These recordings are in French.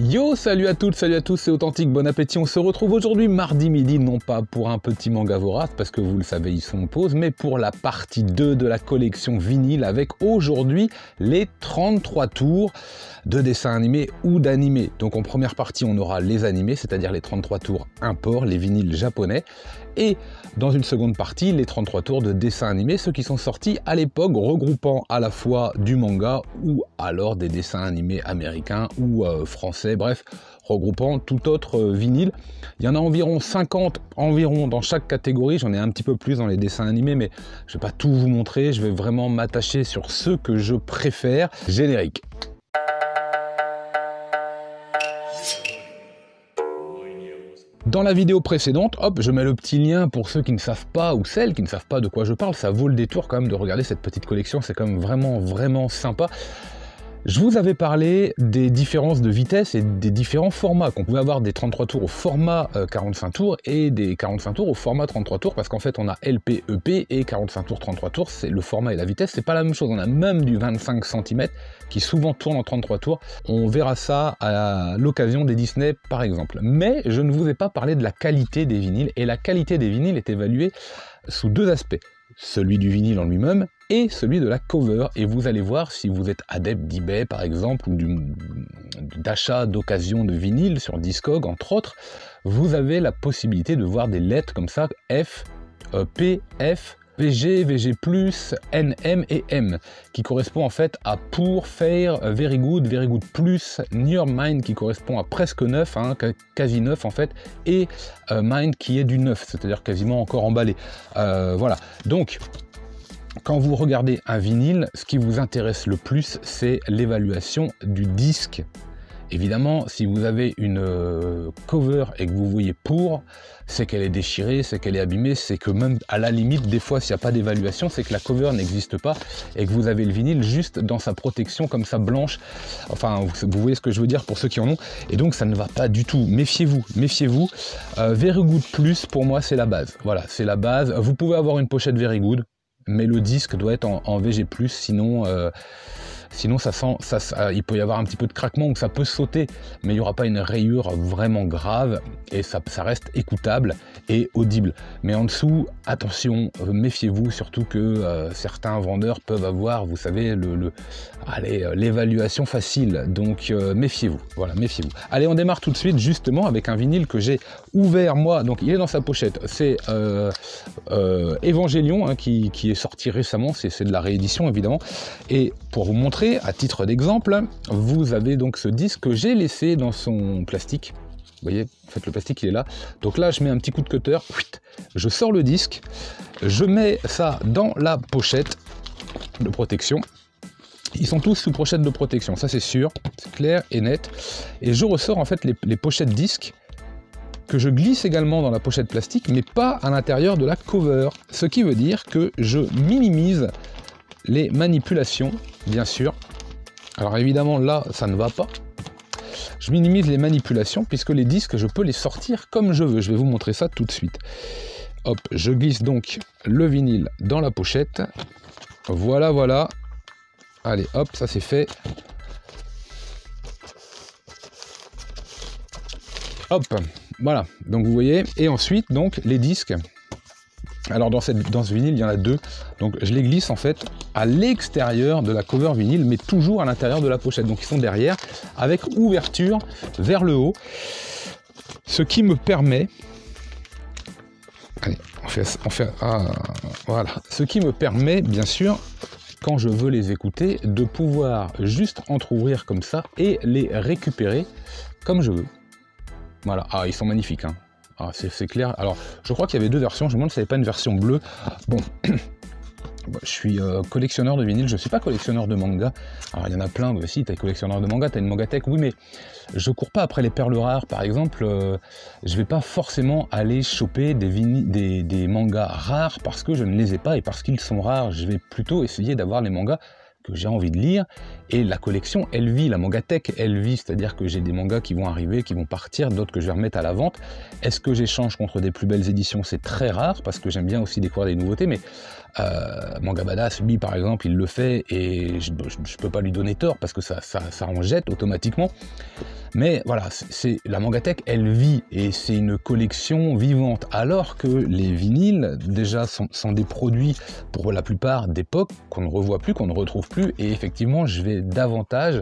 Yo, salut à toutes, salut à tous, c'est Authentique, bon appétit. On se retrouve aujourd'hui mardi midi, non pas pour un petit manga vorace, parce que vous le savez, ils sont en pause, mais pour la partie 2 de la collection vinyle, avec aujourd'hui les 33 tours de dessins animés ou d'animés. Donc en première partie, on aura les animés, c'est-à-dire les 33 tours import, les vinyles japonais, et dans une seconde partie, les 33 tours de dessins animés, ceux qui sont sortis à l'époque, regroupant à la fois du manga ou alors des dessins animés américains ou français, bref, regroupant tout autre vinyle. Il y en a environ 50 dans chaque catégorie, j'en ai un petit peu plus dans les dessins animés, mais je ne vais pas tout vous montrer, je vais vraiment m'attacher sur ceux que je préfère. Générique. Dans la vidéo précédente, hop, je mets le petit lien pour ceux qui ne savent pas, ou celles qui ne savent pas de quoi je parle, ça vaut le détour quand même de regarder cette petite collection, c'est quand même vraiment sympa. Je vous avais parlé des différences de vitesse et des différents formats, qu'on pouvait avoir des 33 tours au format 45 tours et des 45 tours au format 33 tours, parce qu'en fait on a LP, EP et 45 tours, 33 tours, c'est le format et la vitesse, c'est pas la même chose. On a même du 25 cm qui souvent tourne en 33 tours. On verra ça à l'occasion des Disney par exemple. Mais je ne vous ai pas parlé de la qualité des vinyles, et la qualité des vinyles est évaluée sous deux aspects. Celui du vinyle en lui-même et celui de la cover, et vous allez voir, si vous êtes adepte d'eBay par exemple ou d'achat d'occasion de vinyle sur Discog entre autres, vous avez la possibilité de voir des lettres comme ça, F, P, F, VG, VG+, NM et M, qui correspond en fait à Poor, Fair, Very Good Plus, Near Mind qui correspond à presque 9, hein, quasi 9 en fait, et Mind qui est du 9, c'est-à-dire quasiment encore emballé. Voilà, donc quand vous regardez un vinyle, ce qui vous intéresse le plus, c'est l'évaluation du disque. Évidemment, si vous avez une cover et que vous voyez pour, c'est qu'elle est déchirée, c'est qu'elle est abîmée, c'est que même à la limite, des fois, s'il n'y a pas d'évaluation, c'est que la cover n'existe pas et que vous avez le vinyle juste dans sa protection comme ça blanche. Enfin, vous voyez ce que je veux dire pour ceux qui en ont. Et donc, ça ne va pas du tout. Méfiez-vous, méfiez-vous. Very Good Plus, pour moi, c'est la base. Voilà, c'est la base. Vous pouvez avoir une pochette Very Good, mais le disque doit être en VG+, sinon il peut y avoir un petit peu de craquement ou ça peut sauter, mais il n'y aura pas une rayure vraiment grave et ça reste écoutable et audible. Mais en dessous, attention, méfiez-vous, surtout que certains vendeurs peuvent avoir, vous savez, l'évaluation facile, donc méfiez-vous, voilà, méfiez-vous. Allez, on démarre tout de suite justement avec un vinyle que j'ai ouvert moi, donc il est dans sa pochette, c'est Evangelion, hein, qui est sorti récemment, c'est de la réédition évidemment, et pour vous montrer, à titre d'exemple, vous avez donc ce disque que j'ai laissé dans son plastique. Vous voyez, en fait le plastique il est là. Donc là je mets un petit coup de cutter, je sors le disque, je mets ça dans la pochette de protection. Ils sont tous sous pochette de protection, ça c'est sûr, c'est clair et net. Et je ressors en fait les pochettes disques que je glisse également dans la pochette plastique, mais pas à l'intérieur de la cover. Ce qui veut dire que je minimise les manipulations, bien sûr. Alors évidemment là ça ne va pas. Je minimise les manipulations puisque les disques je peux les sortir comme je veux. Je vais vous montrer ça tout de suite. Hop, je glisse donc le vinyle dans la pochette. Voilà, voilà. Allez, hop, ça c'est fait. Hop, voilà. Donc vous voyez. Et ensuite donc les disques. Alors dans ce vinyle il y en a deux, donc je les glisse en fait à l'extérieur de la cover vinyle, mais toujours à l'intérieur de la pochette, donc ils sont derrière, avec ouverture vers le haut, ce qui me permet, allez, voilà, ce qui me permet bien sûr, quand je veux les écouter, de pouvoir juste entrouvrir comme ça et les récupérer comme je veux. Voilà, ah ils sont magnifiques, hein. Ah, c'est clair. Alors, je crois qu'il y avait deux versions. Je me demande si il n'y avait pas une version bleue. Bon, je suis collectionneur de vinyle. Je ne suis pas collectionneur de manga. Alors, il y en a plein. Bah, si, tu es collectionneur de manga, tu as une mangatech. Oui, mais je cours pas après les perles rares. Par exemple, je vais pas forcément aller choper des mangas rares parce que je ne les ai pas et parce qu'ils sont rares. Je vais plutôt essayer d'avoir les mangas que j'ai envie de lire, et la collection elle vit, la mangatech elle vit, c'est-à-dire que j'ai des mangas qui vont arriver, qui vont partir, d'autres que je vais remettre à la vente. Est-ce que j'échange contre des plus belles éditions? C'est très rare, parce que j'aime bien aussi découvrir des nouveautés, mais Manga Badass, lui par exemple, il le fait et je peux pas lui donner tort parce que ça en jette automatiquement. Mais voilà, la Mangatech, elle vit et c'est une collection vivante. Alors que les vinyles, déjà, sont des produits pour la plupart d'époque qu'on ne revoit plus, qu'on ne retrouve plus. Et effectivement, je vais davantage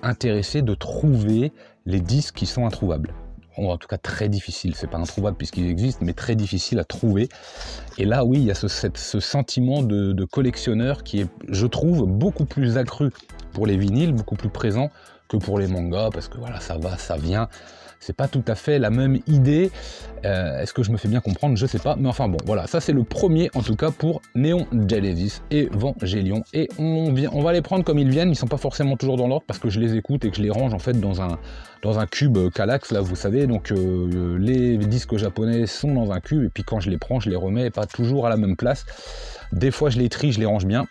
intéressé de trouver les disques qui sont introuvables. En tout cas très difficile, c'est pas introuvable puisqu'ils existent, mais très difficile à trouver. Et là oui, il y a ce sentiment de collectionneur qui est, je trouve, beaucoup plus accru pour les vinyles, beaucoup plus présent que pour les mangas, parce que voilà, ça va, ça vient. C'est pas tout à fait la même idée. Est-ce que je me fais bien comprendre? Je sais pas. Mais enfin bon, voilà, ça c'est le premier en tout cas pour Neon Genesis Evangelion. Et on va les prendre comme ils viennent. Ils sont pas forcément toujours dans l'ordre parce que je les écoute et que je les range en fait dans un cube Kallax, là vous savez. Donc les disques japonais sont dans un cube et puis quand je les prends, je les remets pas toujours à la même place. Des fois je les trie, je les range bien.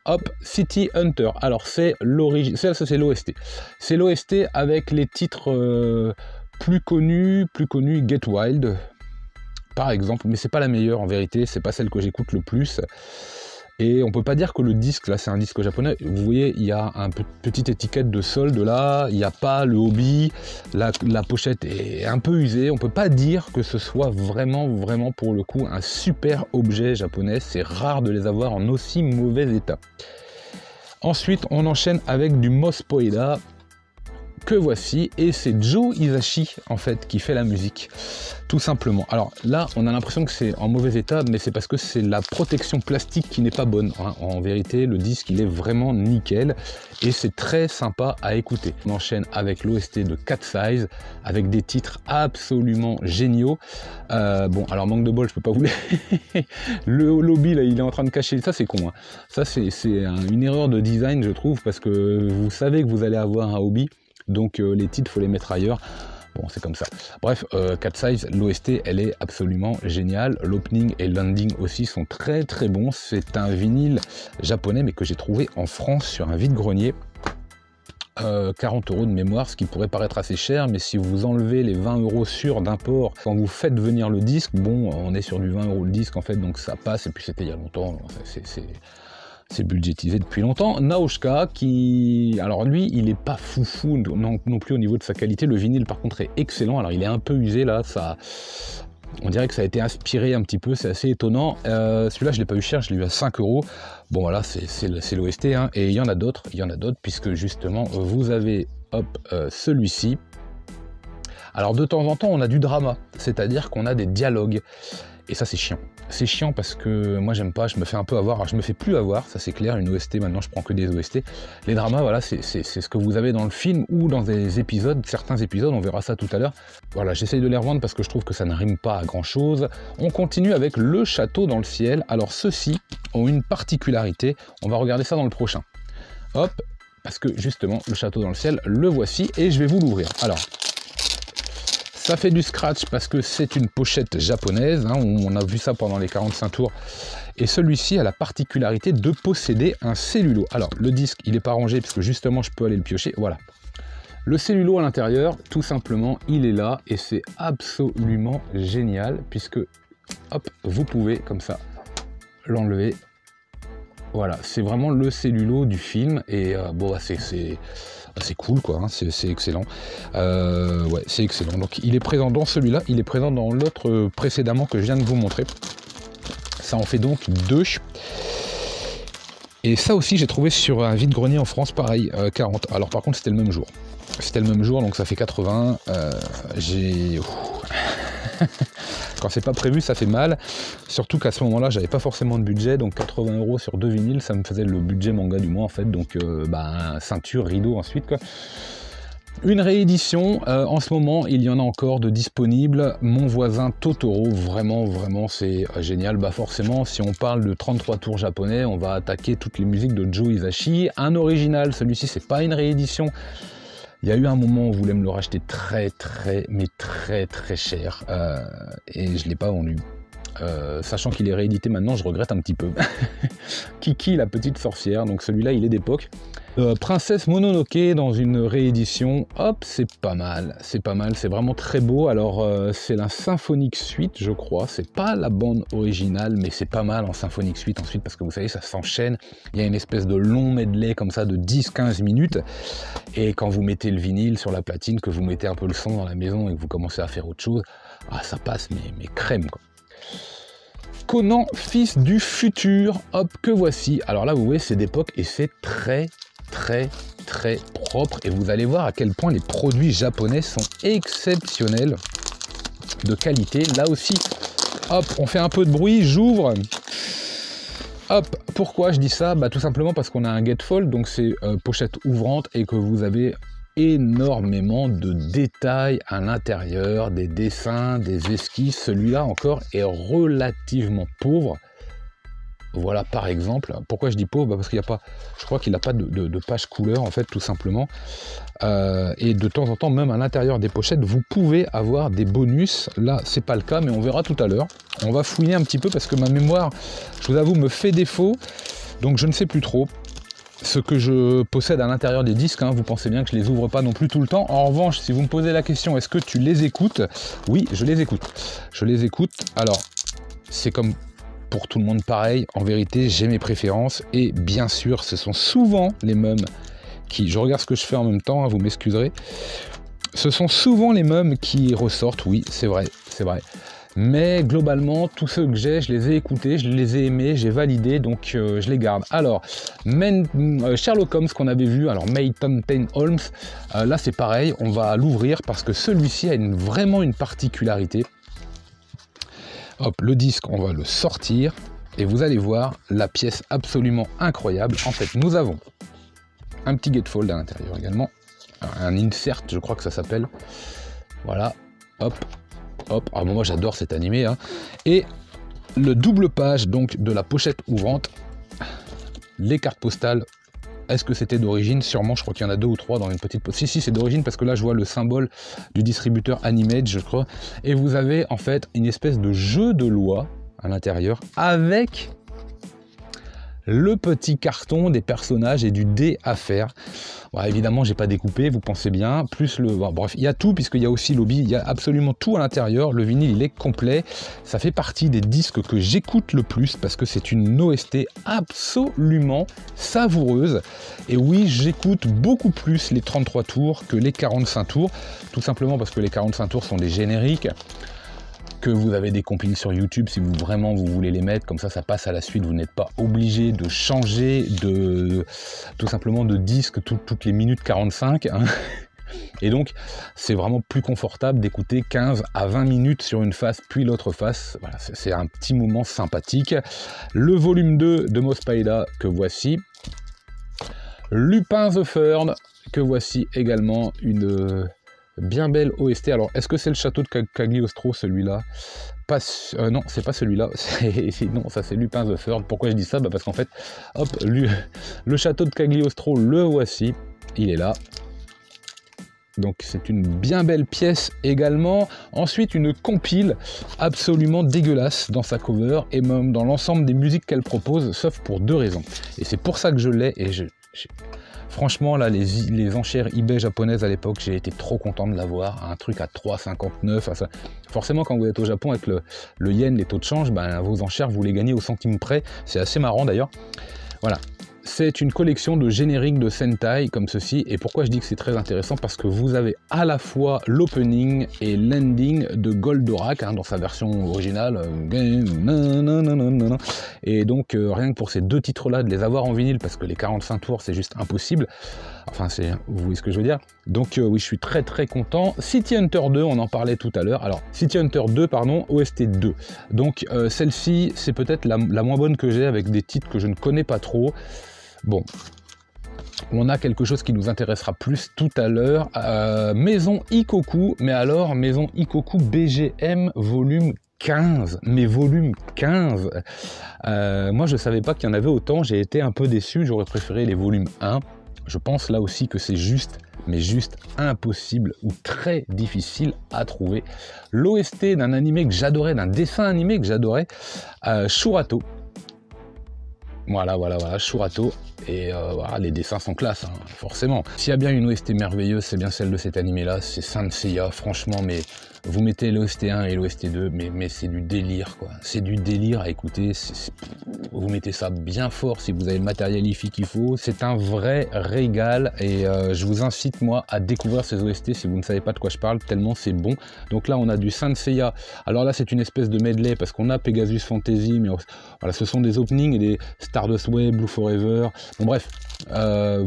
Hop, City Hunter. Alors c'est l'origine, ça c'est l'OST. C'est l'OST avec les titres plus connu, Get Wild, par exemple, mais c'est pas la meilleure en vérité, c'est pas celle que j'écoute le plus. Et on peut pas dire que le disque, là c'est un disque japonais, vous voyez, il y a une petite étiquette de solde là, il n'y a pas le hobby, la pochette est un peu usée, on peut pas dire que ce soit vraiment pour le coup un super objet japonais, c'est rare de les avoir en aussi mauvais état. Ensuite, on enchaîne avec du Moss Poeda, que voici, et c'est Joe Hisaishi en fait qui fait la musique, tout simplement. Alors là on a l'impression que c'est en mauvais état, mais c'est parce que c'est la protection plastique qui n'est pas bonne, hein. En vérité le disque il est vraiment nickel et c'est très sympa à écouter. On enchaîne avec l'OST de Cat Size avec des titres absolument géniaux. Bon alors manque de bol, je peux pas vous le lobby là il est en train de cacher, ça c'est con, hein. Ça c'est une erreur de design je trouve, parce que vous savez que vous allez avoir un hobby. Donc les titres, faut les mettre ailleurs. Bon, c'est comme ça. Bref, Cat Size, l'OST, elle est absolument géniale. L'opening et l'ending aussi sont très bons. C'est un vinyle japonais, mais que j'ai trouvé en France sur un vide-grenier. 40 € de mémoire, ce qui pourrait paraître assez cher, mais si vous enlevez les 20 € sûrs d'import quand vous faites venir le disque, bon, on est sur du 20 € le disque en fait, donc ça passe. Et puis c'était il y a longtemps, c'est budgétisé depuis longtemps. Naoshka, qui, alors lui, il est pas foufou non plus au niveau de sa qualité. Le vinyle, par contre, est excellent. Alors, il est un peu usé là. On dirait que ça a été inspiré un petit peu. C'est assez étonnant. Celui-là, je l'ai pas eu cher. Je l'ai eu à 5 €. Bon, voilà, c'est l'OST. Hein. Et il y en a d'autres. Puisque justement, vous avez, hop, celui-ci. Alors, de temps en temps, on a du drama. C'est-à-dire qu'on a des dialogues. Et ça, c'est chiant. C'est chiant parce que moi, j'aime pas, je me fais un peu avoir. Alors, je me fais plus avoir, ça c'est clair, une OST, maintenant, je prends que des OST. Les dramas, voilà, c'est ce que vous avez dans le film ou dans des épisodes, certains épisodes, on verra ça tout à l'heure. Voilà, j'essaye de les revendre parce que je trouve que ça ne rime pas à grand-chose. On continue avec Le Château dans le ciel. Alors, ceux-ci ont une particularité. On va regarder ça dans le prochain. Hop, parce que justement, Le Château dans le ciel, le voici et je vais vous l'ouvrir. Alors, ça fait du scratch parce que c'est une pochette japonaise, hein, on a vu ça pendant les 45 tours. Et celui-ci a la particularité de posséder un cellulo. Alors, le disque, il n'est pas rangé puisque justement, je peux aller le piocher. Voilà. Le cellulo à l'intérieur, tout simplement, il est là et c'est absolument génial puisque, hop, vous pouvez comme ça l'enlever. Voilà, c'est vraiment le cellulo du film et bon, c'est cool quoi, hein, c'est excellent. Ouais, c'est excellent. Donc il est présent dans celui-là, il est présent dans l'autre précédemment que je viens de vous montrer. Ça en fait donc 2. Et ça aussi j'ai trouvé sur un vide-grenier en France, pareil, 40. Alors par contre c'était le même jour. C'était le même jour, donc ça fait 80. Quand c'est pas prévu, ça fait mal. Surtout qu'à ce moment-là, j'avais pas forcément de budget, donc 80 € sur 2 vinyles, ça me faisait le budget manga du mois en fait. Donc ceinture, rideau ensuite quoi. Une réédition, en ce moment, il y en a encore de disponibles. Mon voisin Totoro, vraiment, c'est génial. Bah forcément, si on parle de 33 tours japonais, on va attaquer toutes les musiques de Joe Hisaishi. Un original, celui-ci, c'est pas une réédition. Il y a eu un moment où on voulait me le racheter très cher et je ne l'ai pas vendu. Sachant qu'il est réédité maintenant, je regrette un petit peu. Kiki la petite sorcière, donc celui-là il est d'époque. Princesse Mononoke dans une réédition, hop, c'est pas mal, c'est vraiment très beau. Alors c'est la Symphonic Suite, je crois, c'est pas la bande originale, mais c'est pas mal en Symphonic Suite ensuite, parce que vous savez, ça s'enchaîne, il y a une espèce de long medley comme ça de 10-15 minutes, et quand vous mettez le vinyle sur la platine, que vous mettez un peu le son dans la maison et que vous commencez à faire autre chose, ah ça passe, mais crème quoi. Conan, fils du futur, hop, que voici. Alors là, vous voyez, c'est d'époque et c'est très propre. Et vous allez voir à quel point les produits japonais sont exceptionnels de qualité. Là aussi, hop, on fait un peu de bruit, j'ouvre. Hop, pourquoi je dis ça? Bah, tout simplement parce qu'on a un gatefold, donc c'est pochette ouvrante et que vous avez énormément de détails à l'intérieur, des dessins, des esquisses. Celui-là encore est relativement pauvre. Voilà par exemple, pourquoi je dis pauvre? Bah parce qu'il n'y a pas, je crois qu'il n'a pas de page couleur en fait, tout simplement. Et de temps en temps, même à l'intérieur des pochettes, vous pouvez avoir des bonus. Là, c'est pas le cas, mais on verra tout à l'heure. On va fouiner un petit peu parce que ma mémoire, je vous avoue, me fait défaut. Donc je ne sais plus trop ce que je possède à l'intérieur des disques, hein. Vous pensez bien que je les ouvre pas non plus tout le temps. En revanche, si vous me posez la question, est-ce que tu les écoutes? Oui, je les écoute. Je les écoute. Alors, c'est comme pour tout le monde pareil. En vérité, j'ai mes préférences. Et bien sûr, ce sont souvent les mêmes qui... Je regarde ce que je fais en même temps, hein, vous m'excuserez. Ce sont souvent les mêmes qui ressortent. Oui, c'est vrai, c'est vrai. Mais globalement, tous ceux que j'ai, je les ai écoutés, je les ai aimés, j'ai validé, donc je les garde. Alors, Sherlock Holmes qu'on avait vu, alors Mayton Payne Holmes, là c'est pareil, on va l'ouvrir parce que celui-ci a vraiment une particularité. Hop, le disque, on va le sortir et vous allez voir la pièce absolument incroyable. En fait, nous avons un petit gatefold à l'intérieur également, un insert, je crois que ça s'appelle. Voilà, hop. Hop, alors moi j'adore cet animé, hein. Et le double page donc de la pochette ouvrante, les cartes postales. Est-ce que c'était d'origine? Sûrement, je crois qu'il y en a 2 ou 3 dans une petite pochette. Si, c'est d'origine parce que là je vois le symbole du distributeur Animage, je crois. Et vous avez en fait une espèce de jeu de loi à l'intérieur avec le petit carton des personnages et du dé à faire. Ouais, évidemment, j'ai pas découpé, vous pensez bien. Plus le, bon, bref, il y a tout puisqu'il y a aussi l'hobby, il y a absolument tout à l'intérieur. Le vinyle, il est complet. Ça fait partie des disques que j'écoute le plus parce que c'est une OST absolument savoureuse. Et oui, j'écoute beaucoup plus les 33 tours que les 45 tours, tout simplement parce que les 45 tours sont des génériques. Que vous avez des compiles sur YouTube si vous voulez les mettre, comme ça passe à la suite, vous n'êtes pas obligé de changer tout simplement de disque toutes les minutes 45, hein. Et donc c'est vraiment plus confortable d'écouter 15 à 20 minutes sur une face puis l'autre face. Voilà, c'est un petit moment sympathique. Le volume 2 de Mospaida que voici. Lupin the Third que voici également, une bien belle OST. Alors, est-ce que c'est le château de Cagliostro, celui-là? Non, c'est pas celui-là. Non, ça c'est Lupin the Third. Pourquoi je dis ça? Bah parce qu'en fait, hop, le château de Cagliostro, le voici. Il est là. Donc c'est une bien belle pièce également. Ensuite, une compile absolument dégueulasse dans sa cover et même dans l'ensemble des musiques qu'elle propose, sauf pour 2 raisons. Et c'est pour ça que je l'ai. Et franchement, là, les enchères eBay japonaises à l'époque, j'ai été trop content de l'avoir. Un truc à 3,59. Forcément, quand vous êtes au Japon avec le yen, les taux de change, ben, vos enchères, vous les gagnez au centime près. C'est assez marrant d'ailleurs. Voilà. C'est une collection de génériques de Sentai comme ceci. Et pourquoi je dis que c'est très intéressant? Parce que vous avez à la fois l'opening et l'ending de Goldorak, hein, dans sa version originale. Et donc, rien que pour ces 2 titres-là, de les avoir en vinyle, parce que les 45 tours, c'est juste impossible. Enfin, vous voyez ce que je veux dire? Donc, oui, je suis très très content. City Hunter 2, on en parlait tout à l'heure. Alors, City Hunter 2, pardon, OST 2. Donc, celle-ci, c'est peut-être la moins bonne que j'ai, avec des titres que je ne connais pas trop. Bon, on a quelque chose qui nous intéressera plus tout à l'heure. Maison Ikoku, mais alors Maison Ikoku BGM volume 15, mais volume 15. Moi, je savais pas qu'il y en avait autant, j'ai été un peu déçu, j'aurais préféré les volumes 1. Je pense là aussi que c'est juste, mais juste impossible ou très difficile à trouver. L'OST d'un animé que j'adorais, d'un dessin animé que j'adorais, Shurato. Voilà, Shurato. Et voilà, les dessins sont classe, hein, forcément. S'il y a bien une OST merveilleuse, c'est bien celle de cet animé-là, c'est Saint Seiya, franchement, mais vous mettez l'OST 1 et l'OST 2, mais c'est du délire, quoi. C'est du délire à écouter, vous mettez ça bien fort si vous avez le matériel hi-fi qu'il faut. C'est un vrai régal, et je vous incite, moi, à découvrir ces OST si vous ne savez pas de quoi je parle, tellement c'est bon. Donc là, on a du Saint Seiya. Alors là, c'est une espèce de medley, parce qu'on a Pegasus Fantasy, mais voilà, ce sont des openings et des Stardust Way, Blue Forever. Bon bref,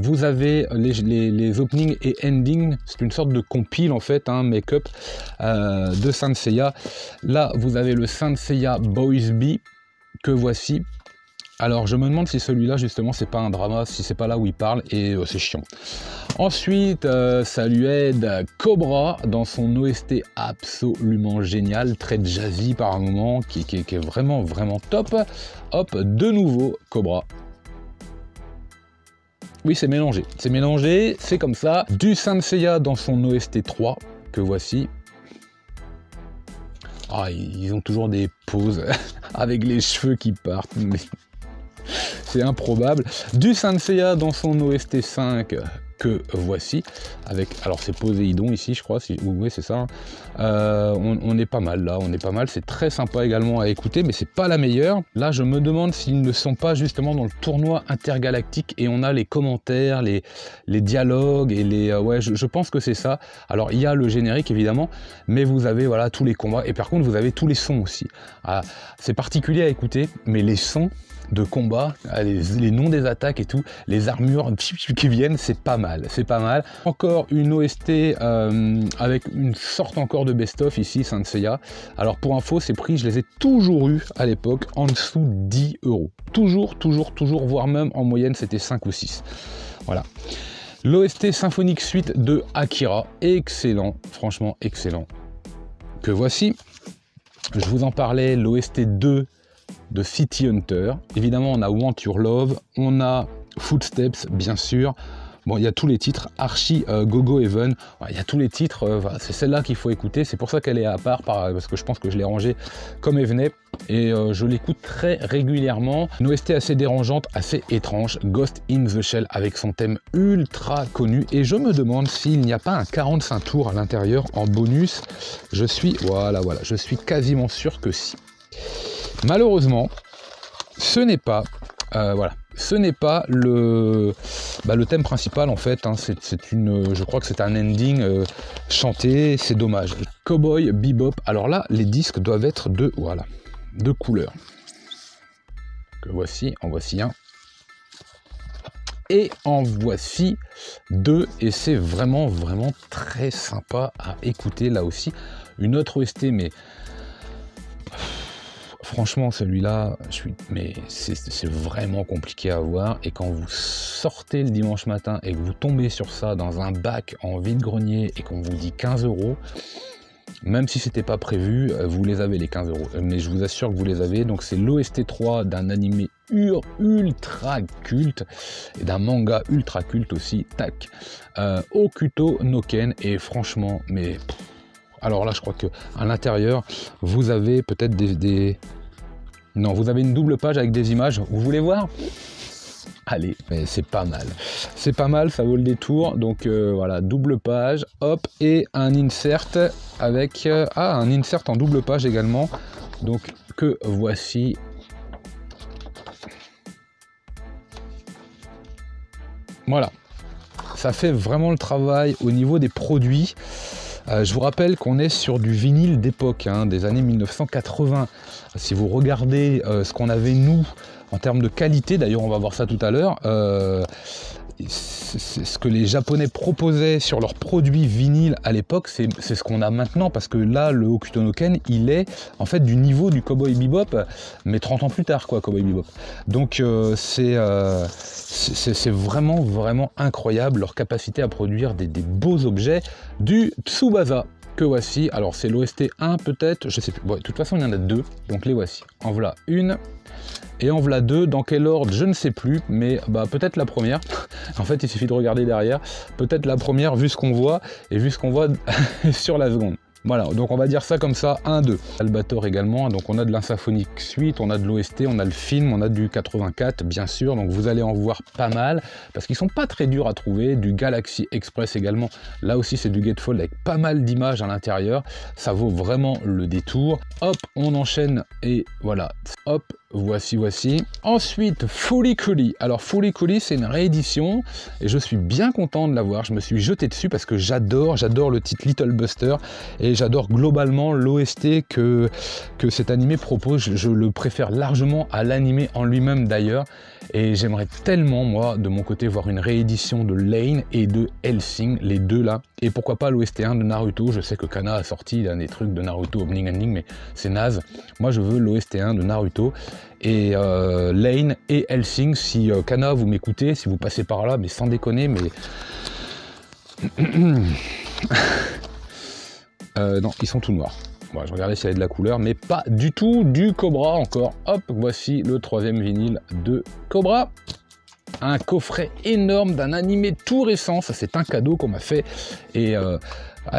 vous avez les openings et endings, c'est une sorte de compile en fait, hein, make-up de Saint Seiya. Là, vous avez le Saint Seiya Boys B que voici. Alors je me demande si celui-là justement c'est pas un drama, si c'est pas là où il parle, et c'est chiant. Ensuite, ça lui aide Cobra dans son OST absolument génial, très jazzy par un moment, qui est vraiment top. Hop, de nouveau Cobra. Oui, c'est mélangé, c'est comme ça. Du Saint Seiya dans son OST 3 que voici. Ah, ils ont toujours des poses avec les cheveux qui partent. C'est improbable. Du Saint Seiya dans son OST 5 que voici, avec, alors c'est Poséidon ici je crois, oui c'est ça, on est pas mal là, c'est très sympa également à écouter, mais c'est pas la meilleure. Là je me demande s'ils ne sont pas justement dans le tournoi intergalactique, et on a les commentaires, les dialogues, et les, ouais je pense que c'est ça. Alors il y a le générique évidemment, mais vous avez voilà tous les combats, et par contre vous avez tous les sons aussi. Ah, c'est particulier à écouter, mais les sons de combat, les noms des attaques et tout, les armures qui viennent, c'est pas mal. Encore une OST avec une sorte encore de best-of ici, Saint Seiya. Alors pour info, ces prix, je les ai toujours eu à l'époque en dessous de 10 €. Toujours, voire même en moyenne, c'était 5 ou 6. Voilà. L'OST Symphonic Suite de Akira, excellent, franchement excellent. Que voici. Je vous en parlais, l'OST 2 de City Hunter. Évidemment, on a Want Your Love, on a Footsteps, bien sûr. Bon, il y a tous les titres, Archie, Go-Go Heaven, il y a tous les titres, voilà, c'est celle-là qu'il faut écouter, c'est pour ça qu'elle est à part, parce que je pense que je l'ai rangée comme elle venait, et je l'écoute très régulièrement. Une OST assez dérangeante, assez étrange, Ghost in the Shell, avec son thème ultra connu, et je me demande s'il n'y a pas un 45 tours à l'intérieur en bonus. Je suis quasiment sûr que si. Malheureusement, ce n'est pas, ce n'est pas le thème principal en fait. Hein, je crois que c'est un ending chanté. C'est dommage. Cowboy Bebop. Alors là, les disques doivent être de couleur. Que voici. En voici un. Et en voici deux. Et c'est vraiment très sympa à écouter là aussi. Une autre OST, mais franchement, celui-là, c'est vraiment compliqué à voir. Et quand vous sortez le dimanche matin et que vous tombez sur ça dans un bac en vide-grenier et qu'on vous dit 15 €, même si c'était pas prévu, vous les avez les 15 €. Mais je vous assure que vous les avez. Donc c'est l'OST 3 d'un animé ultra culte et d'un manga ultra culte aussi. Tac. Okuto no Ken. Et franchement, mais alors là, je crois que à l'intérieur, vous avez peut-être non, vous avez une double page avec des images. Vous voulez voir? Allez, mais c'est pas mal, ça vaut le détour. Donc voilà, double page, hop, et un insert avec un insert en double page également. Donc que voici. Voilà, ça fait vraiment le travail au niveau des produits. Je vous rappelle qu'on est sur du vinyle d'époque, hein, des années 1980. Si vous regardez ce qu'on avait nous en termes de qualité, d'ailleurs on va voir ça tout à l'heure, ce que les Japonais proposaient sur leurs produits vinyles à l'époque, c'est ce qu'on a maintenant, parce que là, le Okuto no Ken, il est en fait du niveau du Cowboy Bebop, mais 30 ans plus tard, quoi, Cowboy Bebop. Donc c'est vraiment incroyable leur capacité à produire des beaux objets. Du Tsubasa. que voici. Alors c'est l'OST 1 peut-être, je sais plus. Bon, de toute façon il y en a 2, donc les voici. En voilà une et en voilà 2. Dans quel ordre je ne sais plus, mais bah, peut-être la première. En fait il suffit de regarder derrière. Peut-être la première vu ce qu'on voit et vu ce qu'on voit sur la seconde. Voilà, donc on va dire ça comme ça, 1, 2. Albator également, donc on a de l'Symphonic Suite, on a de l'OST, on a le film, on a du 84 bien sûr, donc vous allez en voir pas mal, parce qu'ils sont pas très durs à trouver, du Galaxy Express également, là aussi c'est du Gatefold avec pas mal d'images à l'intérieur, ça vaut vraiment le détour. Hop, on enchaîne et voilà, hop, voici. Ensuite, Fooly Cooly. Alors Fooly Cooly, c'est une réédition et je suis bien content de l'avoir. Je me suis jeté dessus parce que j'adore le titre Little Buster et j'adore globalement l'OST que cet animé propose. Je le préfère largement à l'animé en lui-même d'ailleurs. Et j'aimerais tellement, moi, de mon côté, voir une réédition de Lane et de Hellsing, les deux là. Et pourquoi pas l'OST 1 de Naruto. Je sais que Kana a sorti là, des trucs de Naruto opening ending, mais c'est naze. Moi, je veux l'OST 1 de Naruto. Et Lane et Hellsing, si Kana, vous m'écoutez, si vous passez par là, mais sans déconner, mais... non, ils sont tout noirs. Bon, je regardais s'il y avait de la couleur, mais pas du tout du Cobra encore. Hop, voici le 3e vinyle de Cobra. Un coffret énorme d'un animé tout récent. Ça, c'est un cadeau qu'on m'a fait. Et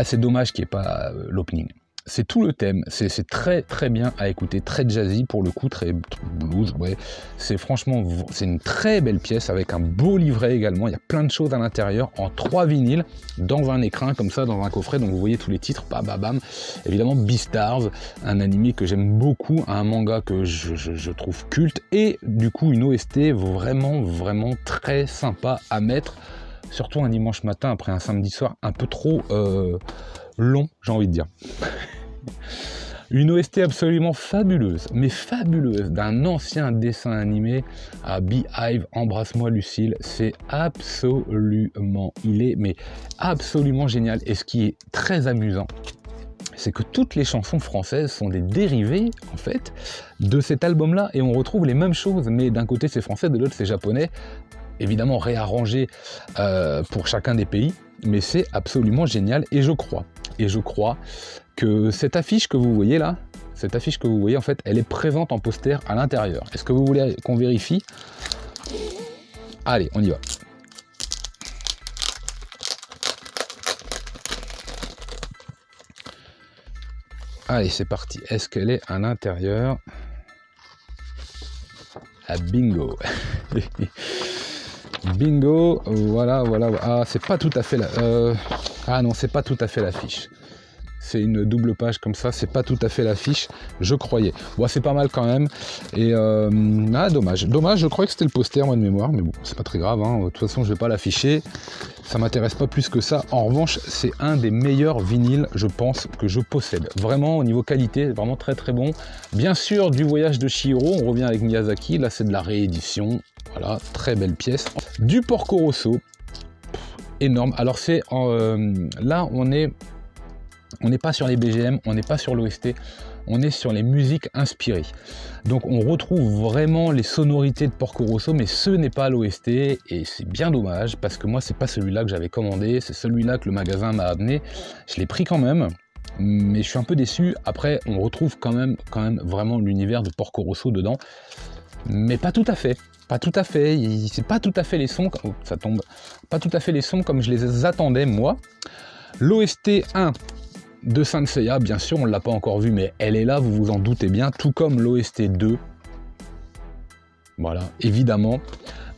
c'est dommage qu'il n'y ait pas l'opening. C'est tout le thème, c'est très très bien à écouter, très jazzy pour le coup, très blues, ouais. C'est franchement, c'est une très belle pièce avec un beau livret également, il y a plein de choses à l'intérieur, en 3 vinyles, dans un écrin comme ça, dans un coffret, donc vous voyez tous les titres, bam bam bam. Évidemment Beastars, un animé que j'aime beaucoup, un manga que je trouve culte, et du coup une OST vraiment très sympa à mettre, surtout un dimanche matin après un samedi soir un peu trop long, j'ai envie de dire. Une OST absolument fabuleuse, mais fabuleuse, d'un ancien dessin animé à Beehive, Embrasse-moi Lucille, c'est absolument, il est mais absolument génial. Et ce qui est très amusant, c'est que toutes les chansons françaises sont des dérivés, en fait, de cet album-là, et on retrouve les mêmes choses, mais d'un côté c'est français, de l'autre c'est japonais, évidemment réarrangé pour chacun des pays, mais c'est absolument génial, et je crois que cette affiche que vous voyez là, en fait, elle est présente en poster à l'intérieur. Est-ce que vous voulez qu'on vérifie? Allez, on y va. Allez, c'est parti. Est-ce qu'elle est à l'intérieur? Ah, bingo. Bingo, voilà. Ah, c'est pas tout à fait la... Ah non, c'est pas tout à fait l'affiche. C'est une double page comme ça, c'est pas tout à fait l'affiche, je croyais. Bon, c'est pas mal quand même. Et dommage, je croyais que c'était le poster, moi, de mémoire, mais bon, c'est pas très grave, hein. De toute façon, je vais pas l'afficher. Ça m'intéresse pas plus que ça. En revanche, c'est un des meilleurs vinyles, je pense, que je possède. Vraiment, au niveau qualité, vraiment très très bon. Bien sûr, du Voyage de Chihiro, on revient avec Miyazaki. Là, c'est de la réédition. Voilà, très belle pièce. Du Porco Rosso, énorme. Alors, c'est là, on n'est pas sur les BGM, on n'est pas sur l'OST, on est sur les musiques inspirées. Donc on retrouve vraiment les sonorités de Porco Rosso, mais ce n'est pas l'OST, et c'est bien dommage, parce que moi c'est pas celui-là que j'avais commandé, c'est celui-là que le magasin m'a amené. Je l'ai pris quand même, mais je suis un peu déçu. Après on retrouve quand même vraiment l'univers de Porco Rosso dedans, mais pas tout à fait. Pas tout à fait, c'est pas tout à fait les sons, oh, ça tombe, pas tout à fait les sons comme je les attendais moi. L'OST 1 de Saint Seiya, bien sûr, on ne l'a pas encore vu, mais elle est là, vous vous en doutez bien, tout comme l'OST 2. Voilà, évidemment.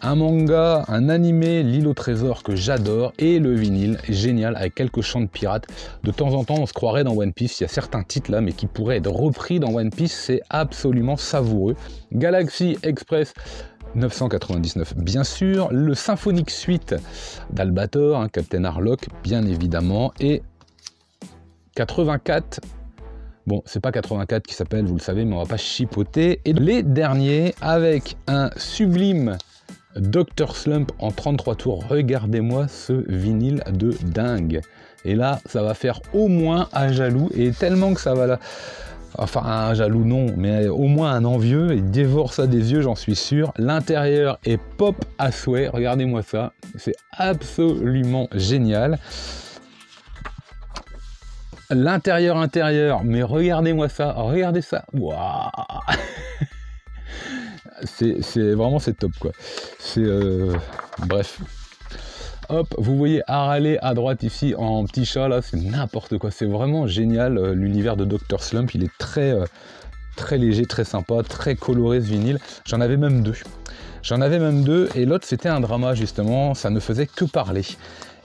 Un manga, un animé, L'île au trésor que j'adore, et le vinyle, génial, avec quelques chants de pirates. De temps en temps, on se croirait dans One Piece, il y a certains titres là, mais qui pourraient être repris dans One Piece, c'est absolument savoureux. Galaxy Express 999, bien sûr. Le Symphonic Suite d'Albator, hein, Captain Harlock, bien évidemment, et 84, bon c'est pas 84 qui s'appelle, vous le savez, mais on va pas chipoter. Et les derniers avec un sublime Dr Slump en 33 tours. Regardez-moi ce vinyle de dingue. Et là ça va faire au moins un jaloux, et tellement que ça va là, enfin un jaloux non, mais au moins un envieux, il dévore ça des yeux, j'en suis sûr. L'intérieur est pop à souhait, regardez-moi ça, c'est absolument génial. L'intérieur, mais regardez-moi ça, regardez ça. Waouh. C'est vraiment c'est top quoi. C'est bref. Hop, vous voyez Harley à droite ici en petit chat là, c'est n'importe quoi. C'est vraiment génial. L'univers de Dr Slump, il est très très léger, très sympa, très coloré ce vinyle. J'en avais même deux. Et l'autre c'était un drama justement, ça ne faisait que parler.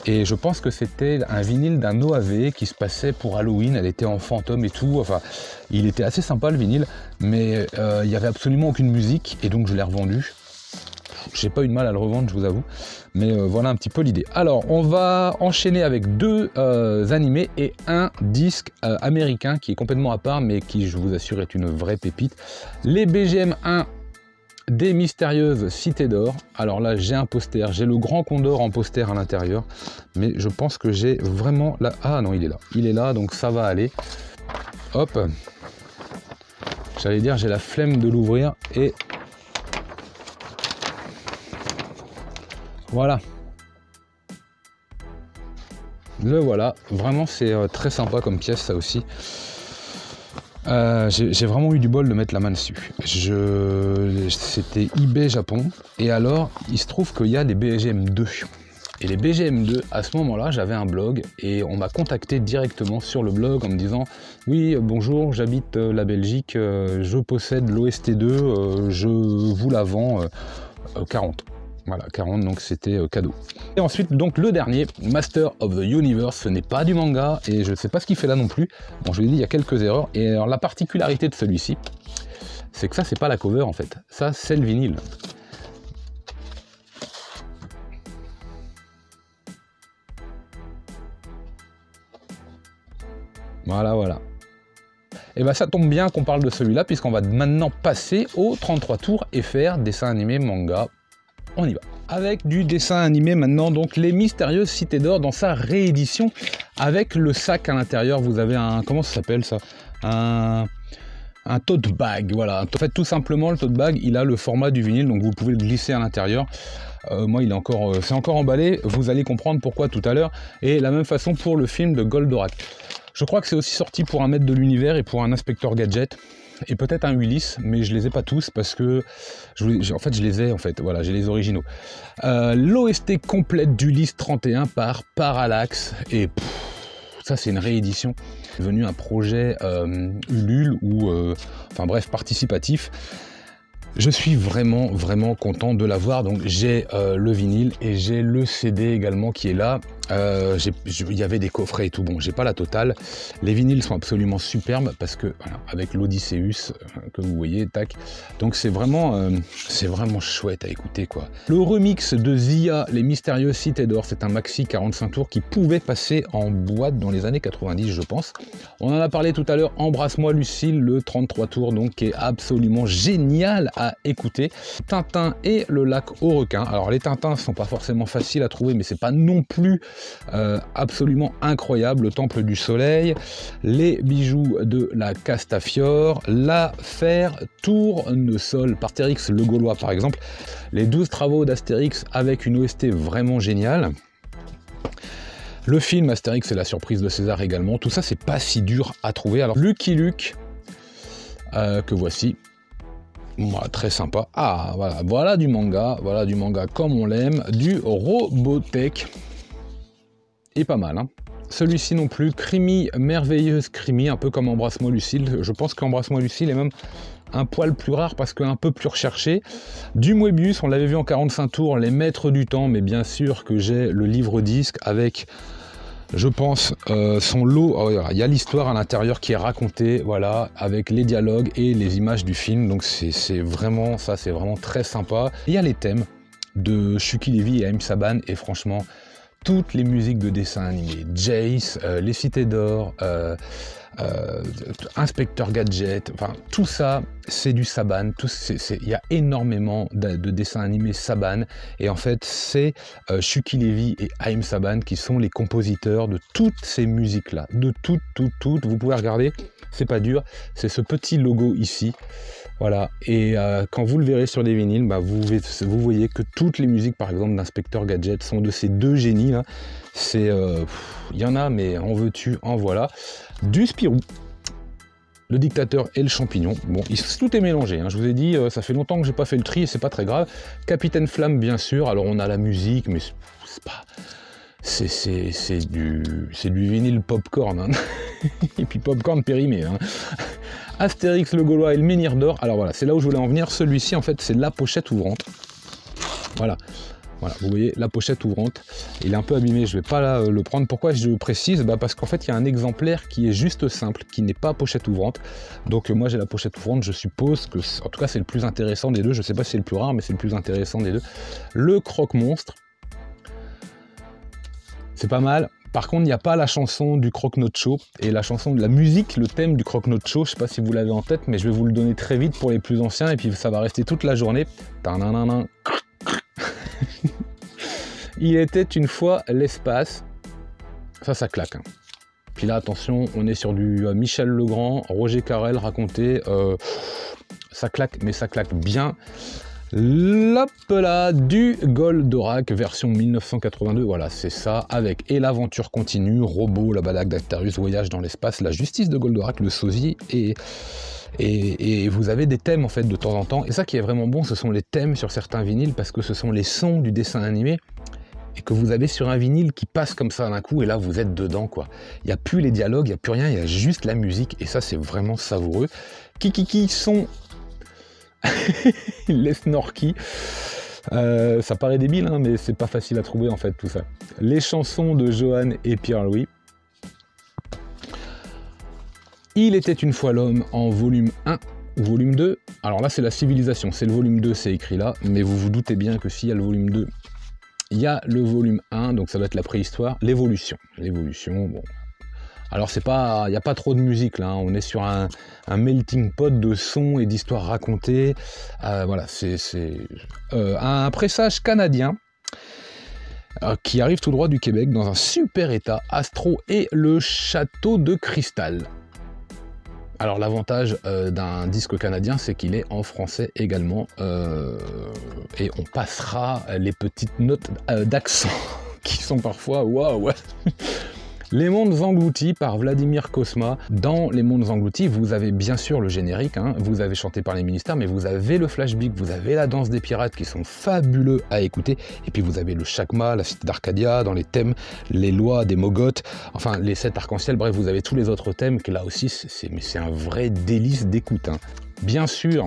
Et je pense que c'était un vinyle d'un OAV qui se passait pour Halloween, elle était en fantôme et tout, enfin il était assez sympa le vinyle, mais il n'y avait absolument aucune musique et donc je l'ai revendu. J'ai pas eu de mal à le revendre, je vous avoue, mais voilà un petit peu l'idée. Alors on va enchaîner avec deux animés et un disque américain qui est complètement à part, mais qui je vous assure est une vraie pépite. Les BGM 1 des Mystérieuses Cités d'Or. Alors là j'ai un poster, j'ai le Grand Condor en poster à l'intérieur, mais je pense que j'ai vraiment là. Ah non, il est là, donc ça va aller. Hop, j'allais dire j'ai la flemme de l'ouvrir et voilà. Le voilà, vraiment c'est très sympa comme pièce ça aussi. J'ai vraiment eu du bol de mettre la main dessus. C'était eBay Japon, et alors il se trouve qu'il y a des BGM2. Et les BGM2, à ce moment-là, j'avais un blog et on m'a contacté directement sur le blog en me disant « Oui, bonjour, j'habite la Belgique, je possède l'OST2, je vous la vends 40 ». Voilà, 40, donc c'était cadeau. Et ensuite, donc le dernier, Master of the Universe, ce n'est pas du manga, et je ne sais pas ce qu'il fait là non plus. Bon, je vous l'ai dit, il y a quelques erreurs. Et alors, la particularité de celui-ci, c'est que ça, c'est pas la cover en fait. Ça, c'est le vinyle. Voilà. Et bien ça tombe bien qu'on parle de celui-là, puisqu'on va maintenant passer au 33 tours FR, dessin animé, manga. On y va. Avec du dessin animé maintenant, donc Les Mystérieuses Cités d'Or dans sa réédition, avec le sac à l'intérieur. Vous avez un, comment ça s'appelle ça, un tote bag, voilà. En fait, tout simplement, le tote bag, il a le format du vinyle, donc vous pouvez le glisser à l'intérieur. Moi, il est encore, c'est encore emballé. Vous allez comprendre pourquoi tout à l'heure. Et la même façon pour le film de Goldorak. Je crois que c'est aussi sorti pour un maître de l'univers et pour un inspecteur gadget. Et peut-être un Ulysse, mais je les ai pas tous parce que en fait je les ai, voilà, j'ai les originaux. L'OST complète d'Ulysse 31 par Parallax, et ça c'est une réédition, c'est devenu un projet Ulule ou enfin bref, participatif. Je suis vraiment content de l'avoir. Donc j'ai le vinyle et j'ai le CD également qui est là. Il y avait des coffrets et tout. Bon, j'ai pas la totale. Les vinyles sont absolument superbes parce que voilà, avec l'Odysseus que vous voyez, tac. Donc c'est vraiment chouette à écouter quoi. Le remix de Zia, Les Mystérieuses Cités d'Or, c'est un maxi 45 tours qui pouvait passer en boîte dans les années 90, je pense. On en a parlé tout à l'heure. Embrasse-moi Lucille, le 33 tours, donc qui est absolument génial à écouter. Tintin et le lac aux requins. Alors les Tintins sont pas forcément faciles à trouver, mais c'est pas non plus absolument incroyable. Le Temple du Soleil, les bijoux de la Castafiore, l'affaire Tournesol par Astérix le Gaulois par exemple, les 12 travaux d'Astérix avec une OST vraiment géniale. Le film Astérix et la surprise de César également. Tout ça c'est pas si dur à trouver. Alors Lucky Luke que voici. Voilà, très sympa. Ah, voilà du manga comme on l'aime, du Robotech. Et pas mal, hein. Celui-ci non plus, Crimi, merveilleuse Crimi, un peu comme Embrasse-moi Lucille. Je pense qu'Embrasse-moi Lucille est même un poil plus rare parce qu'un peu plus recherché. Du Moebius, on l'avait vu en 45 tours, Les Maîtres du Temps, mais bien sûr que j'ai le livre-disque avec, je pense, son lot. Oh, il y a l'histoire à l'intérieur qui est racontée, voilà, avec les dialogues et les images du film. Donc c'est vraiment ça, c'est vraiment très sympa. Il y a les thèmes de Chucky Levy et Haïm Saban, et franchement, toutes les musiques de dessins animés, Jace, Les Cités d'Or, Inspecteur Gadget, enfin tout ça c'est du Saban. Il y a énormément de dessins animés Saban, et en fait c'est Chucky Levy et Haïm Saban qui sont les compositeurs de toutes ces musiques là, de toutes. Vous pouvez regarder, c'est pas dur, c'est ce petit logo ici. Voilà, et quand vous le verrez sur des vinyles, bah, vous voyez que toutes les musiques, par exemple, d'Inspecteur Gadget sont de ces deux génies là. C'est, il y en a, mais en veux-tu, en voilà. Du Spirou, le dictateur et le champignon. Bon, tout est mélangé, hein. Je vous ai dit, ça fait longtemps que j'ai pas fait le tri et c'est pas très grave. Capitaine Flamme, bien sûr. Alors on a la musique, mais c'est pas... C'est du vinyle popcorn, hein. Et puis popcorn périmé, hein. Astérix le Gaulois et le Menhir d'Or. Alors voilà, c'est là où je voulais en venir. Celui-ci, en fait, c'est la pochette ouvrante. Voilà. Voilà, vous voyez la pochette ouvrante. Il est un peu abîmé, je ne vais pas le prendre. Pourquoi je précise? Parce qu'en fait, il y a un exemplaire qui est juste simple, qui n'est pas pochette ouvrante. Donc moi, j'ai la pochette ouvrante. Je suppose que, en tout cas, c'est le plus intéressant des deux. Je ne sais pas si c'est le plus rare, mais c'est le plus intéressant des deux. Le Croque-Monstre. C'est pas mal. Par contre, il n'y a pas la chanson du Croque-Notre Show et la chanson de la musique, le thème du Croque-Notre Show. Je ne sais pas si vous l'avez en tête, mais je vais vous le donner très vite pour les plus anciens et puis ça va rester toute la journée. Il était une fois l'espace. Ça claque, hein. Puis là, attention, on est sur du Michel Legrand, Roger Carrel raconté. Ça claque, mais ça claque bien. L'hop là, du Goldorak version 1982, voilà, c'est ça, avec Et l'aventure continue, Robot, la balade d'Actarus, Voyage dans l'espace, La justice de Goldorak, le sosie, et vous avez des thèmes en fait de temps en temps, et ça qui est vraiment bon, ce sont les thèmes sur certains vinyles, parce que ce sont les sons du dessin animé, et que vous avez sur un vinyle qui passe comme ça d'un coup, et là vous êtes dedans, quoi. Il n'y a plus les dialogues, il n'y a plus rien, il y a juste la musique, et ça c'est vraiment savoureux. Kiki sont... les Snorky, ça paraît débile, hein, mais c'est pas facile à trouver en fait tout ça. Les chansons de Johan et Pierre-Louis. Il était une fois l'homme en volume 1 ou volume 2. Alors là c'est la civilisation, c'est le volume 2, c'est écrit là, mais vous vous doutez bien que s'il y a le volume 2, il y a le volume 1, donc ça doit être la préhistoire, l'évolution. L'évolution, bon... Alors il n'y a pas trop de musique là, hein. On est sur un melting pot de sons et d'histoires racontées. Voilà, c'est un pressage canadien qui arrive tout droit du Québec dans un super état, Astro et le Château de Cristal. Alors l'avantage d'un disque canadien, c'est qu'il est en français également, et on passera les petites notes d'accent qui sont parfois waouh. Les Mondes Engloutis par Vladimir Cosma. Dans Les Mondes Engloutis, vous avez bien sûr le générique, hein, vous avez chanté par les ministères, mais vous avez le flashback, vous avez la danse des pirates qui sont fabuleux à écouter, et puis vous avez le Chakma, la cité d'Arcadia, dans les thèmes, les lois des Mogotes, enfin les 7 arcs-en-ciel, bref, vous avez tous les autres thèmes, que là aussi, c'est un vrai délice d'écoute, hein. Bien sûr,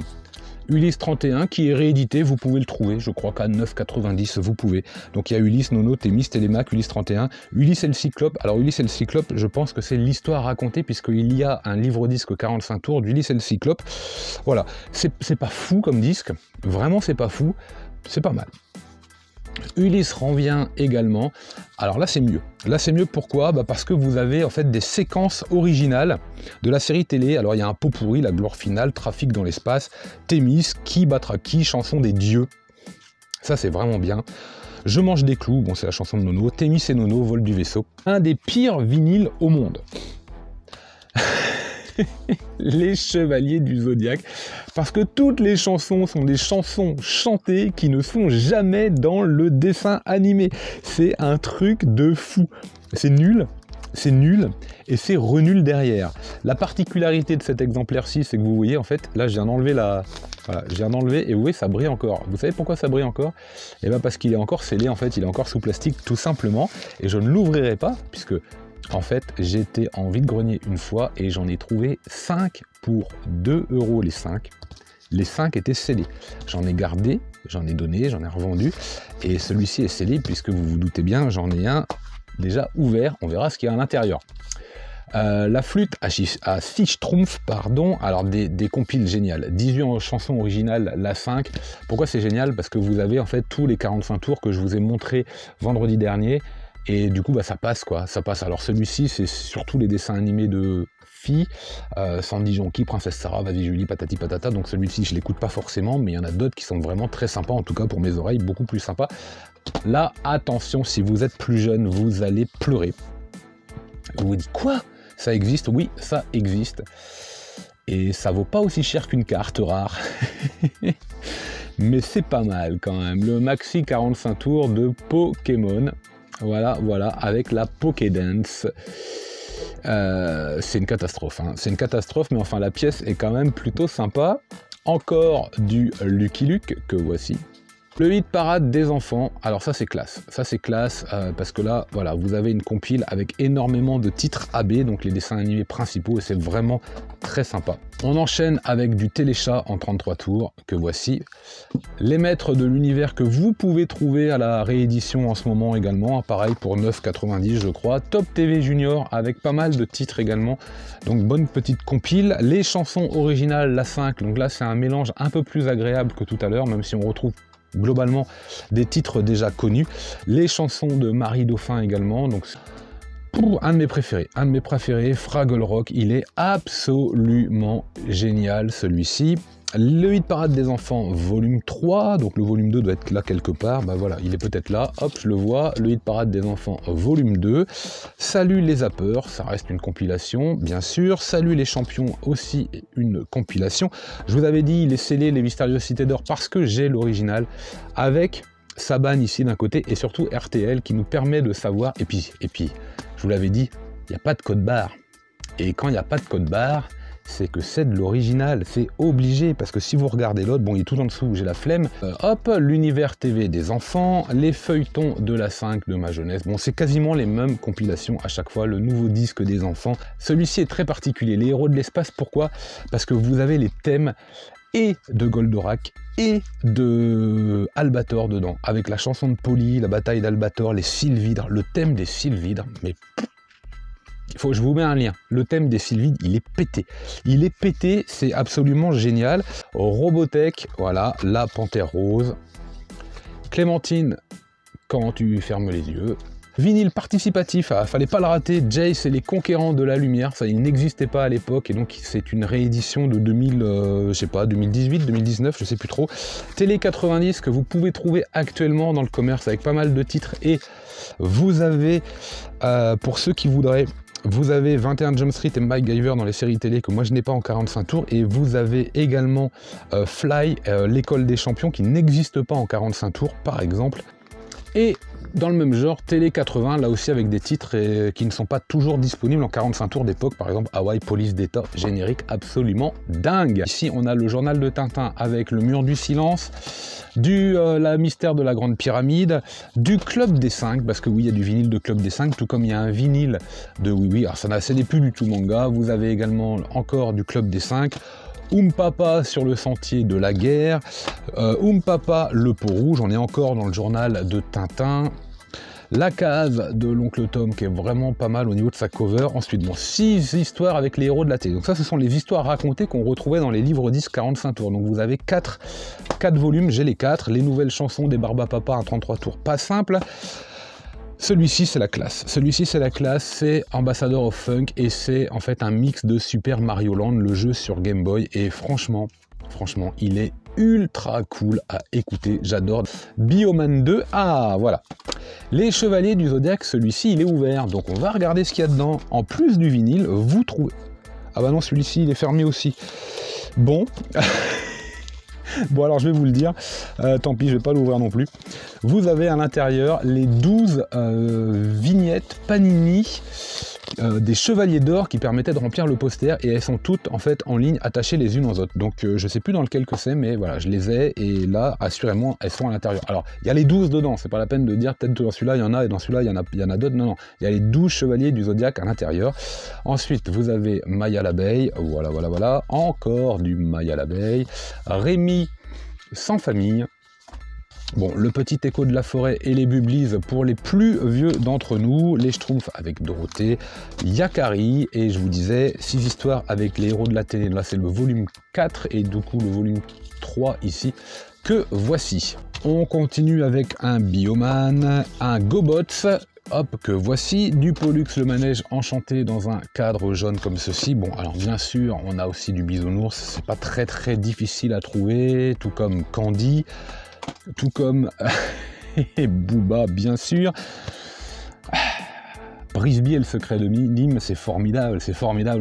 Ulysse 31 qui est réédité, vous pouvez le trouver, je crois qu'à 9,90 vous pouvez. Donc il y a Ulysse, Nono, Thémis, Télémaque, Ulysse 31, Ulysse et le Cyclope. Alors Ulysse et le Cyclope, je pense que c'est l'histoire racontée puisqu'il y a un livre-disque 45 tours d'Ulysse et le Cyclope. Voilà, c'est pas fou comme disque, vraiment c'est pas fou, c'est pas mal. Ulysse revient également. Alors là c'est mieux. Là c'est mieux pourquoi? Parce que vous avez en fait des séquences originales de la série télé. Alors il y a un pot pourri, la gloire finale, trafic dans l'espace, Thémis, qui battra qui, chanson des dieux. Ça c'est vraiment bien. Je mange des clous, bon c'est la chanson de Nono. Thémis et Nono, vol du vaisseau. Un des pires vinyles au monde. Les Chevaliers du Zodiaque, parce que toutes les chansons sont des chansons chantées qui ne sont jamais dans le dessin animé. C'est un truc de fou. C'est nul, et c'est renul derrière. La particularité de cet exemplaire-ci, c'est que vous voyez, en fait, là, je viens d'enlever la... Voilà, je viens d'enlever, et vous voyez, ça brille encore. Vous savez pourquoi ça brille encore? Eh bien, parce qu'il est encore scellé, en fait, il est encore sous plastique, tout simplement, et je ne l'ouvrirai pas, puisque... En fait, j'étais en vide-grenier une fois et j'en ai trouvé 5 pour 2 € les 5. Les 5 étaient scellés. J'en ai gardé, j'en ai donné, j'en ai revendu. Et celui-ci est scellé puisque vous vous doutez bien, j'en ai un déjà ouvert. On verra ce qu'il y a à l'intérieur. La flûte à 6 schtroumpfs, pardon. Alors des compiles géniales. 18 chansons originales, la 5. Pourquoi c'est génial? Parce que vous avez en fait tous les 45 tours que je vous ai montré vendredi dernier. Et du coup, ça passe, quoi. Ça passe. Alors celui-ci, c'est surtout les dessins animés de filles. Sandy Jonky, Princesse Sarah, Vas-y Julie, Patati Patata. Donc celui-ci, je l'écoute pas forcément, mais il y en a d'autres qui sont vraiment très sympas. En tout cas, pour mes oreilles, beaucoup plus sympas. Là, attention, si vous êtes plus jeune, vous allez pleurer. Vous vous dites, quoi? Ça existe, oui, ça existe. Et ça vaut pas aussi cher qu'une carte rare. Mais c'est pas mal quand même. Le maxi 45 tours de Pokémon. Voilà, voilà, avec la Pokédance. C'est une catastrophe, hein. C'est une catastrophe, mais enfin la pièce est quand même plutôt sympa. Encore du Lucky Luke que voici. Le hit parade des enfants, alors ça c'est classe, parce que là, voilà, vous avez une compile avec énormément de titres AB, donc les dessins animés principaux, et c'est vraiment très sympa. On enchaîne avec du téléchat en 33 tours, que voici. Les maîtres de l'univers que vous pouvez trouver à la réédition en ce moment également, pareil pour 9,90 je crois. Top TV Junior, avec pas mal de titres également, donc bonne petite compile. Les chansons originales, la 5, donc là c'est un mélange un peu plus agréable que tout à l'heure, même si on retrouve globalement des titres déjà connus, les chansons de Marie Dauphin également, donc pour un de mes préférés, Fraggle Rock, il est absolument génial celui-ci. Le hit parade des enfants volume 3, donc le volume 2 doit être là quelque part, bah voilà, il est peut-être là, hop, je le vois, le hit parade des enfants volume 2. Salut les zappeurs, ça reste une compilation, bien sûr. Salut les champions, aussi une compilation. Je vous avais dit, il est scellé les Mystérieuses Cités d'Or parce que j'ai l'original, avec Saban ici d'un côté, et surtout RTL qui nous permet de savoir, et puis je vous l'avais dit, il n'y a pas de code barre. Et quand il n'y a pas de code barre, c'est que c'est de l'original, c'est obligé, parce que si vous regardez l'autre, bon il est tout en dessous, j'ai la flemme, hop, l'univers TV des enfants, les feuilletons de la 5 de ma jeunesse, bon c'est quasiment les mêmes compilations à chaque fois, le nouveau disque des enfants, celui-ci est très particulier, les héros de l'espace, pourquoi? Parce que vous avez les thèmes et de Goldorak et de Albator dedans, avec la chanson de Polly, la bataille d'Albator, les Sylvidres, le thème des Sylvidres, mais je vous mets un lien. Le thème des Sylvidres, il est pété. Il est pété, c'est absolument génial. Robotech, voilà, la panthère rose. Clémentine, quand tu fermes les yeux. Vinyle participatif, fallait pas le rater. Jace et les conquérants de la lumière, ça il n'existait pas à l'époque et donc c'est une réédition de 2018, 2019, je sais plus trop. Télé 90 que vous pouvez trouver actuellement dans le commerce avec pas mal de titres et vous avez, pour ceux qui voudraient, vous avez 21 Jump Street et MacGyver dans les séries télé que moi je n'ai pas en 45 tours et vous avez également Fly, l'école des champions qui n'existe pas en 45 tours par exemple. Et dans le même genre, Télé 80, là aussi avec des titres qui ne sont pas toujours disponibles en 45 tours d'époque, par exemple Hawaii Police d'État, générique absolument dingue. Ici on a le journal de Tintin avec le mur du silence, la mystère de la grande pyramide, du Club des 5, parce que oui il y a du vinyle de Club des 5, tout comme il y a un vinyle de Oui Oui, alors ça n'est plus du tout manga, vous avez également encore du Club des 5, Papa sur le sentier de la guerre, Papa le pot rouge, on est encore dans le journal de Tintin, la case de l'oncle Tom qui est vraiment pas mal au niveau de sa cover, ensuite bon, 6 histoires avec les héros de la télé, donc ça ce sont les histoires racontées qu'on retrouvait dans les livres 10 45 tours, donc vous avez 4 volumes, j'ai les 4, les nouvelles chansons des Barbapapa, un 33 tours pas simple. Celui-ci c'est la classe, c'est Ambassador of Funk et c'est en fait un mix de Super Mario Land, le jeu sur Game Boy, et franchement, il est ultra cool à écouter, j'adore. Bioman 2, ah voilà. Les Chevaliers du Zodiaque, celui-ci il est ouvert, donc on va regarder ce qu'il y a dedans. En plus du vinyle, vous trouvez... Ah bah non, celui-ci il est fermé aussi. Bon... Bon alors je vais vous le dire, tant pis je vais pas l'ouvrir non plus. Vous avez à l'intérieur les 12 vignettes Panini des Chevaliers d'Or qui permettaient de remplir le poster et elles sont toutes en fait en ligne attachées les unes aux autres. Donc je sais plus dans lequel que c'est mais voilà je les ai et là assurément elles sont à l'intérieur. Alors il y a les 12 dedans, c'est pas la peine de dire peut-être dans celui-là il y en a et dans celui-là il y en a d'autres, non, il y a les 12 Chevaliers du Zodiaque à l'intérieur. Ensuite vous avez Maya l'abeille, voilà, encore du Maya l'abeille, Rémi sans famille. Bon, le petit écho de la forêt et les Bubblies pour les plus vieux d'entre nous, les Schtroumpfs avec Dorothée, Yakari, et je vous disais, 6 histoires avec les héros de la télé, là c'est le volume 4 et du coup le volume 3 ici, que voici. On continue avec un Bioman, un GoBots, hop, que voici, du Pollux le manège enchanté dans un cadre jaune comme ceci. Bon, alors bien sûr, on a aussi du Bisounours, c'est pas très difficile à trouver, tout comme Candy, tout comme Booba, bien sûr. Brisby et le secret de Nîmes, c'est formidable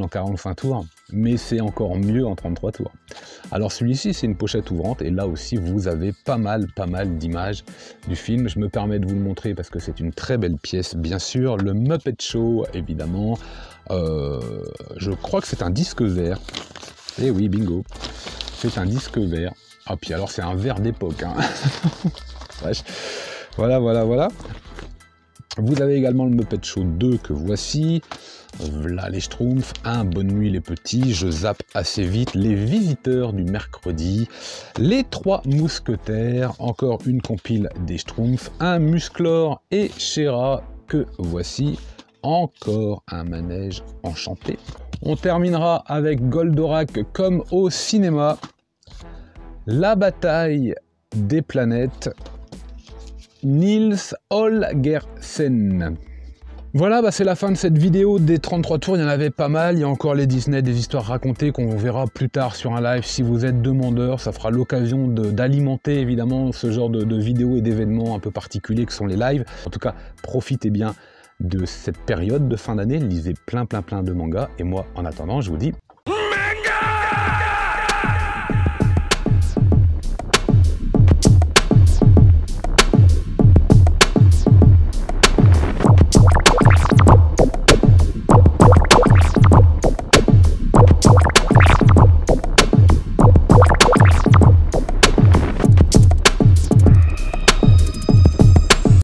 en 45 tours, mais c'est encore mieux en 33 tours. Alors celui-ci, c'est une pochette ouvrante, et là aussi, vous avez pas mal d'images du film. Je me permets de vous le montrer parce que c'est une très belle pièce, bien sûr. Le Muppet Show, évidemment. Je crois que c'est un disque vert. Eh oui, bingo. C'est un disque vert. Ah, puis alors, c'est un vert d'époque, hein. Voilà. Vous avez également le Muppet Show 2 que voici. Voilà les Schtroumpfs. Bonne nuit les petits. Je zappe assez vite. Les visiteurs du mercredi. Les 3 mousquetaires. Encore une compile des Schtroumpfs. Musclor et Chéra que voici. Encore un manège enchanté. On terminera avec Goldorak comme au cinéma. La bataille des planètes. Niels Holgersen. Voilà, c'est la fin de cette vidéo des 33 tours. Il y en avait pas mal. Il y a encore les Disney, des histoires racontées qu'on verra plus tard sur un live. Si vous êtes demandeur, ça fera l'occasion d'alimenter évidemment ce genre de vidéos et d'événements un peu particuliers que sont les lives. En tout cas, profitez bien de cette période de fin d'année. Lisez plein de mangas. Et moi, en attendant, je vous dis